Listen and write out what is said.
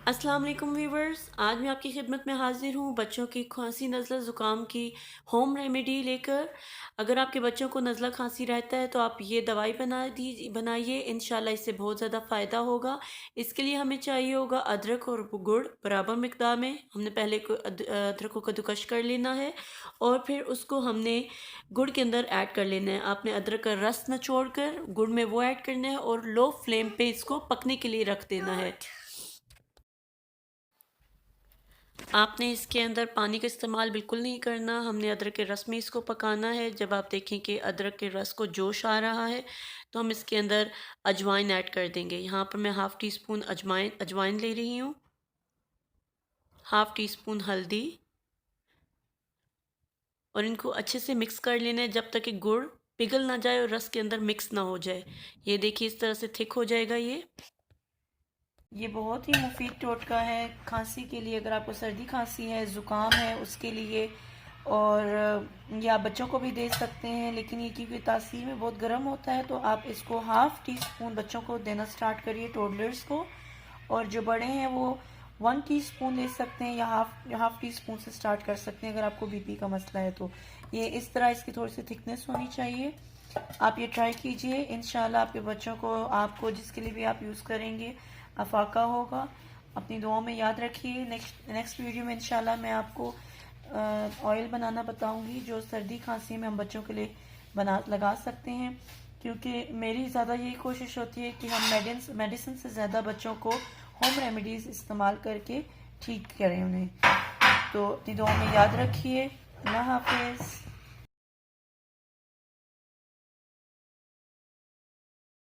अस्सलाम वालेकुम व्यूवर्स, आज मैं आपकी खिदमत में हाजिर हूँ बच्चों की खांसी नज़ला ज़ुकाम की होम रेमेडी लेकर। अगर आपके बच्चों को नज़ला खांसी रहता है तो आप ये दवाई बनाइए, इंशाल्लाह इससे बहुत ज़्यादा फ़ायदा होगा। इसके लिए हमें चाहिए होगा अदरक और गुड़ बराबर मिकदार में। हमने पहले अदरक को कद्दूकश कर लेना है और फिर उसको हमने गुड़ के अंदर ऐड कर लेना है। आपने अदरक का रस निचोड़ कर गुड़ में वो ऐड करना है और लो फ्लेम पे इसको पकने के लिए रख देना है। आपने इसके अंदर पानी का इस्तेमाल बिल्कुल नहीं करना। हमने अदरक के रस में इसको पकाना है। जब आप देखें कि अदरक के रस को जोश आ रहा है तो हम इसके अंदर अजवाइन ऐड कर देंगे। यहाँ पर मैं हाफ़ टी स्पून अजवाइन ले रही हूँ, हाफ़ टी स्पून हल्दी, और इनको अच्छे से मिक्स कर लेना है जब तक कि गुड़ पिघल ना जाए और रस के अंदर मिक्स ना हो जाए। ये देखिए इस तरह से थिक हो जाएगा ये बहुत ही मुफीद टोटका है खांसी के लिए। अगर आपको सर्दी खांसी है, ज़ुकाम है, उसके लिए। और या बच्चों को भी दे सकते हैं, लेकिन ये क्योंकि तासीर में बहुत गर्म होता है तो आप इसको हाफ़ टी स्पून बच्चों को देना स्टार्ट करिए, टोडलर्स को। और जो बड़े हैं वो 1 टीस्पून ले सकते हैं या हाफ टी स्पून से स्टार्ट कर सकते हैं अगर आपको बीपी का मसला है तो। ये इस तरह इसकी थोड़ी सी थिकनेस होनी चाहिए। आप ये ट्राई कीजिए, इंशाल्लाह आपके बच्चों को, आपको जिसके लिए भी आप यूज़ करेंगे, अफाका होगा। अपनी दुआओं में याद रखिए। नेक्स्ट वीडियो में इंशाल्लाह मैं आपको ऑयल बनाना बताऊंगी जो सर्दी खांसी में हम बच्चों के लिए लगा सकते हैं। क्योंकि मेरी ज़्यादा यही कोशिश होती है कि हम मेडिसिन से ज़्यादा बच्चों को होम रेमेडीज़ इस्तेमाल करके ठीक करें उन्हें। तो अपनी दुआओं में याद रखिए। अल्लाह हाफिज़।